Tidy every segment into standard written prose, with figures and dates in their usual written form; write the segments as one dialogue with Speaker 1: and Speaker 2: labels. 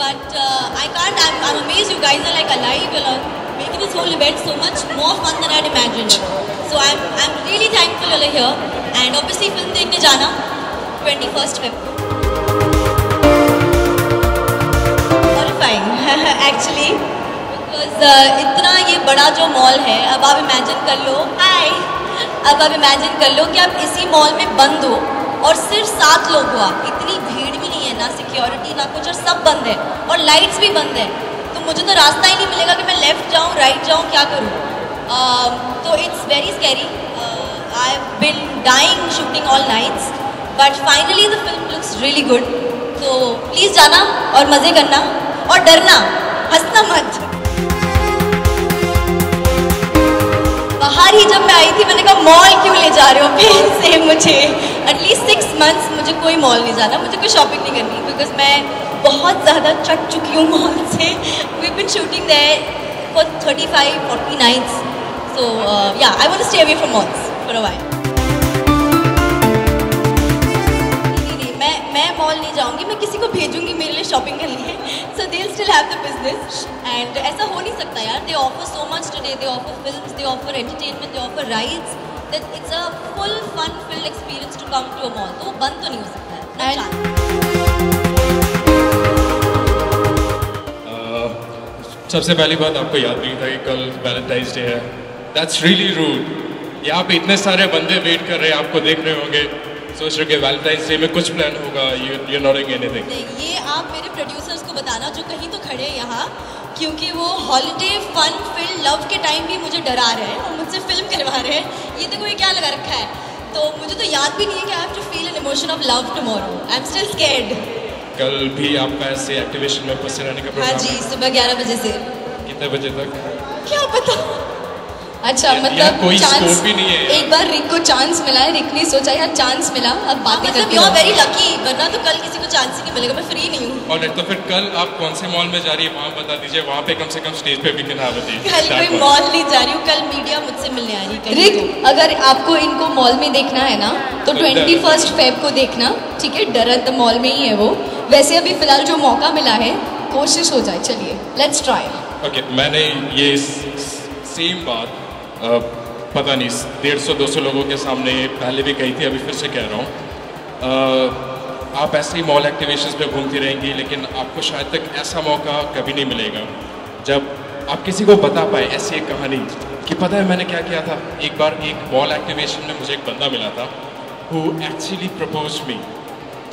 Speaker 1: but I can't. I'm amazed. You guys are like alive. You're making this whole event so much more fun than I'd imagined. So I'm really thankful you're here. And obviously film देखने जाना 21st Feb. Horrifying actually because इतना ये बड़ा जो mall है, अब आप imagine कर लो. हाय, अब आप इमेजिन कर लो कि आप इसी मॉल में बंद हो और सिर्फ 7 लोग हो. आप इतनी भीड़ भी नहीं है, ना सिक्योरिटी ना कुछ, और सब बंद है और लाइट्स भी बंद है. तो मुझे तो रास्ता ही नहीं मिलेगा कि मैं लेफ्ट जाऊँ राइट जाऊँ, क्या करूँ. तो it's very scary. I have been dying shooting all nights but finally the film looks really good. तो प्लीज़ जाना और मज़े करना और डरना, हंसना मत. बाहर ही जब मैं आई थी मैंने कहा मॉल क्यों ले जा रहे हो फिर से मुझे. एटलीस्ट 6 months मुझे कोई मॉल नहीं जाना, मुझे कोई शॉपिंग नहीं करनी बिकॉज मैं बहुत ज़्यादा थक चुकी हूँ मॉल से. We been shooting there for 35-40 nights. So yeah, I want to stay away from malls for a while. नहीं, मैं मॉल नहीं जाऊँगी, मैं किसी को भेजूँगी मेरे लिए शॉपिंग करने लिए. So they'll still have the business. And ऐसा हो नहीं सकता यार. They offer so much today. They offer films, they offer entertainment, they offer rides. That it's a full fun-filled experience to come to a mall. तो वो बंद तो नहीं हो सकता है.
Speaker 2: सबसे पहली बात आपको याद नहीं था कि कल वैलेंटाइंस डे है. That's really rude. यहाँ पे इतने सारे बंदे वेट कर रहे हैं, आपको देख रहे होंगे, सोच रहे कि वैलेंटाइंस डे में कुछ प्लान होगा. You not doing anything.
Speaker 1: ये आप मेरे प्रोड्यूसर्स को बताना जो कहीं तो खड़े हैं यहाँ, क्योंकि वो हॉलीडे फन फिल्म लव के टाइम भी मुझे डरा रहे हैं और मुझसे फिल्म करवा रहे हैं. ये देखो ये क्या लगा रखा है. तो मुझे तो याद भी नहीं है कि I have to feel an emotion of love tomorrow. I am still scared.
Speaker 2: कल भी आपका ऐसे एक्टिवेशन में फंसे रहने का प्रोग्राम?
Speaker 1: हाँ जी, सुबह 11 बजे से.
Speaker 2: कितने बजे तक?
Speaker 1: क्या पता.
Speaker 3: अच्छा मतलब
Speaker 2: कोई
Speaker 3: चांस
Speaker 2: भी नहीं है.
Speaker 3: एक बार रिक को चांस मिला है, रिक ने सोचा यार चांस मिला, अब बातें करते
Speaker 1: हैं. यू आर वेरी लकी, वरना तो कल किसी को चांस ही नहीं मिलेगा. मैं फ्री नहीं हूँ.
Speaker 2: और तो फिर कल आप कौन से मॉल में जा रही है वहाँ बता दीजिए. वहाँ पे कम से कम स्टेज पे भी कहा बताइए.
Speaker 1: कल कोई मॉल नहीं जा रही हूँ, कल मीडिया मुझसे मिलने आ रही है.
Speaker 3: रिक अगर आपको इनको मॉल में देखना है ना तो 21st Feb को देखना, ठीक है. डरत मॉल में ही है वो. वैसे अभी फिलहाल जो मौका मिला है कोशिश हो जाए. चलिए लेट्स ट्राई.
Speaker 2: ओके, मैंने ये सेम बात पता नहीं 150-200 लोगों के सामने पहले भी कही थी, अभी फिर से कह रहा हूँ. आप ऐसे ही मॉल एक्टिवेशंस पे घूमती रहेंगी, लेकिन आपको शायद तक ऐसा मौका कभी नहीं मिलेगा जब आप किसी को बता पाए ऐसी एक कहानी कि पता है मैंने क्या किया था. एक बार एक मॉल एक्टिवेशन में मुझे एक बंदा मिला था who actually proposed me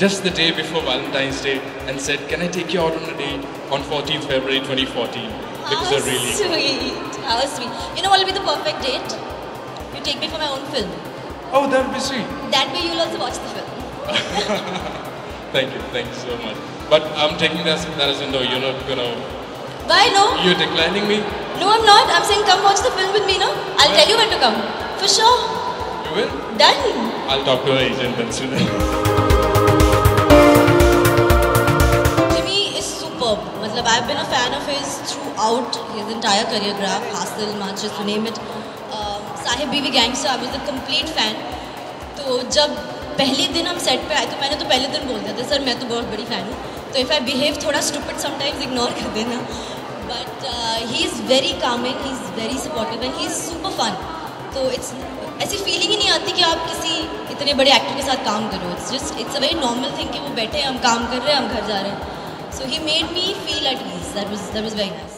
Speaker 2: just the day before Valentine's Day and said, can I take you out on a date on 14th February 2014? Because
Speaker 1: How
Speaker 2: really
Speaker 1: sweet. How sweet. You know what will be the perfect date? You take me for my own film.
Speaker 2: Oh, that would be sweet.
Speaker 1: That way you'll also watch the film.
Speaker 2: Thank you so much. But I'm taking that as a no. You're not gonna.
Speaker 1: Why no?
Speaker 2: You're declining me?
Speaker 1: No, I'm not. I'm saying come watch the film with me, no? I'll tell you when to come. For sure.
Speaker 2: You will?
Speaker 1: Done.
Speaker 2: I'll talk to her agent then soon.
Speaker 1: Jimmy is superb. मतलब I've been a fan of his throughout his entire career graph. Hustle, Matches, to name it. Sahib बीवी gangster, I was the complete fan. तो जब पहले दिन हम set पे आए तो मैंने तो पहले दिन बोल दिया था सर मैं तो बहुत बड़ी फ़ैन हूँ. तो इफ़ आई बिहेव थोड़ा स्टूपिड समटाइम्स इग्नोर कर देना. But he is very calming, he is very supportive and he is super fun. तो इट्स ऐसी फीलिंग ही नहीं आती कि आप किसी इतने बड़े एक्टर के साथ काम करो. It's a very normal thing कि वो बैठे हैं, हम काम कर रहे हैं, हम घर जा रहे हैं. So he made me feel at ease. That was very nice.